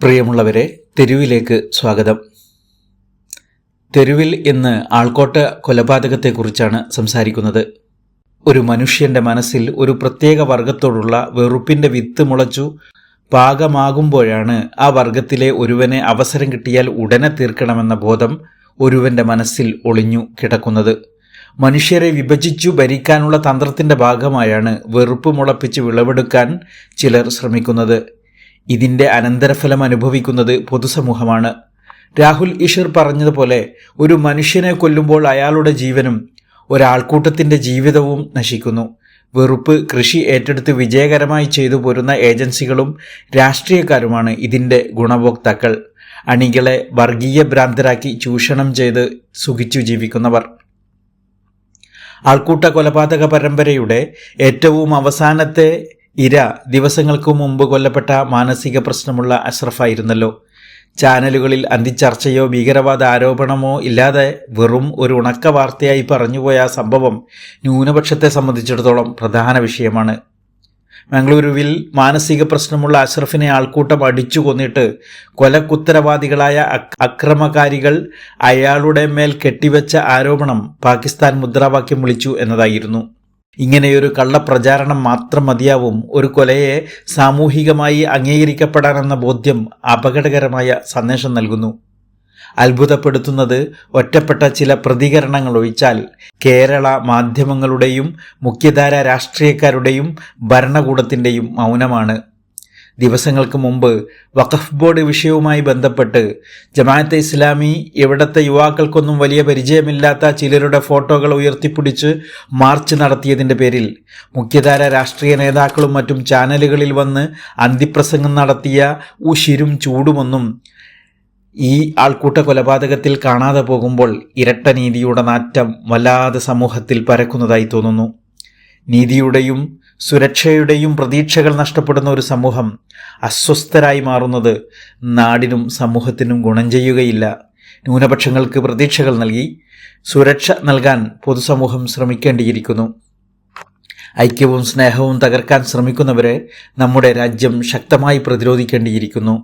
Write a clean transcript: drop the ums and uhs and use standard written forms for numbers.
പ്രിയമുള്ളവരെ, തെരുവിലേക്ക് സ്വാഗതം. തെരുവിൽ ഇന്ന് ആൾക്കോട്ട കൊലപാതകത്തെക്കുറിച്ചാണ് സംസാരിക്കുന്നത്. ഒരു മനുഷ്യന്റെ മനസ്സിൽ ഒരു പ്രത്യേക വർഗത്തോടുള്ള വെറുപ്പിന്റെ വിത്ത് മുളച്ചു പാകമാകുമ്പോഴാണ് ആ വർഗത്തിലെ ഒരുവനെ അവസരം കിട്ടിയാൽ ഉടനെ തീർക്കണമെന്ന ബോധം ഒരുവന്റെ മനസ്സിൽ ഒളിഞ്ഞു കിടക്കുന്നത്. മനുഷ്യരെ വിഭജിച്ചു ഭരിക്കാനുള്ള തന്ത്രത്തിന്റെ ഭാഗമായാണ് വെറുപ്പ് മുളപ്പിച്ച് വിളവെടുക്കാൻ ചിലർ ശ്രമിക്കുന്നത്. ഇതിന്റെ അനന്തരഫലം അനുഭവിക്കുന്നത് പൊതുസമൂഹമാണ്. രാഹുൽ ഈശ്വർ പറഞ്ഞതുപോലെ, ഒരു മനുഷ്യനെ കൊല്ലുമ്പോൾ അയാളുടെ ജീവനും ഒരാൾക്കൂട്ടത്തിന്റെ ജീവിതവും നശിക്കുന്നു. വെറുപ്പ് കൃഷി ഏറ്റെടുത്ത് വിജയകരമായി ചെയ്തു പോരുന്ന ഏജൻസികളും രാഷ്ട്രീയക്കാരുമാണ് ഇതിന്റെ ഗുണഭോക്താക്കൾ. അണികളെ വർഗീയ ഭ്രാന്തരാക്കി ചൂഷണം ചെയ്ത് സുഖിച്ചു ജീവിക്കുന്നവർ. ആൾക്കൂട്ട കൊലപാതക പരമ്പരയുടെ ഏറ്റവും അവസാനത്തെ ഇര ദിവസങ്ങൾക്ക് മുമ്പ് കൊല്ലപ്പെട്ട മാനസിക പ്രശ്നമുള്ള അഷ്റഫായിരുന്നല്ലോ. ചാനലുകളിൽ അന്തിച്ചർച്ചയോ ഭീകരവാദ ആരോപണമോ ഇല്ലാതെ വെറും ഒരു ഉണക്ക വാർത്തയായി പറഞ്ഞുപോയ ആ സംഭവം ന്യൂനപക്ഷത്തെ സംബന്ധിച്ചിടത്തോളം പ്രധാന വിഷയമാണ്. മംഗളൂരുവിൽ മാനസിക പ്രശ്നമുള്ള അഷ്റഫിനെ ആൾക്കൂട്ടം അടിച്ചു കൊന്നിട്ട് കൊലക്കുത്തരവാദികളായ അക്രമകാരികൾ അയാളുടെ മേൽ കെട്ടിവെച്ച ആരോപണം പാകിസ്ഥാൻ മുദ്രാവാക്യം വിളിച്ചു എന്നതായിരുന്നു. ഇങ്ങനെയൊരു കള്ളപ്രചാരണം മാത്രം മതിയാവും ഒരു കൊലയെ സാമൂഹികമായി അംഗീകരിക്കപ്പെടാനെന്ന ബോധ്യം അപകടകരമായ സന്ദേശം നൽകുന്നു. അത്ഭുതപ്പെടുത്തുന്നത് ഒറ്റപ്പെട്ട ചില പ്രതികരണങ്ങൾ ഒഴിച്ചാൽ കേരള മാധ്യമങ്ങളുടെയും മുഖ്യധാര രാഷ്ട്രീയക്കാരുടെയും ഭരണകൂടത്തിൻ്റെയും മൗനമാണ്. ദിവസങ്ങൾക്ക് മുമ്പ് വഖഫ് ബോർഡ് വിഷയവുമായി ബന്ധപ്പെട്ട് ജമാഅത്തെ ഇസ്ലാമി ഇവിടത്തെ യുവാക്കൾക്കൊന്നും വലിയ പരിചയമില്ലാത്ത ചിലരുടെ ഫോട്ടോകൾ ഉയർത്തിപ്പിടിച്ച് മാർച്ച് നടത്തിയതിൻ്റെ പേരിൽ മുഖ്യധാര രാഷ്ട്രീയ നേതാക്കളും മറ്റും ചാനലുകളിൽ വന്ന് അന്തിപ്രസംഗം നടത്തിയ ഉശിരും ചൂടുമൊന്നും ഈ ആൾക്കൂട്ട കൊലപാതകത്തിൽ കാണാതെ പോകുമ്പോൾ ഇരട്ട നീതിയുടെ നാറ്റം വല്ലാതെ സമൂഹത്തിൽ പരക്കുന്നതായി തോന്നുന്നു. നീതിയുടെയും സുരക്ഷയുടെയും പ്രതീക്ഷകൾ നഷ്ടപ്പെടുന്ന ഒരു സമൂഹം അസ്വസ്ഥരായി മാറുന്നത് നാടിനും സമൂഹത്തിനും ഗുണം ചെയ്യുകയില്ല. ന്യൂനപക്ഷങ്ങൾക്ക് പ്രതീക്ഷകൾ നൽകി സുരക്ഷ നൽകാൻ പൊതുസമൂഹം ശ്രമിക്കേണ്ടിയിരിക്കുന്നു. ഐക്യവും സ്നേഹവും തകർക്കാൻ ശ്രമിക്കുന്നവരെ നമ്മുടെ രാജ്യം ശക്തമായി പ്രതിരോധിക്കേണ്ടിയിരിക്കുന്നു.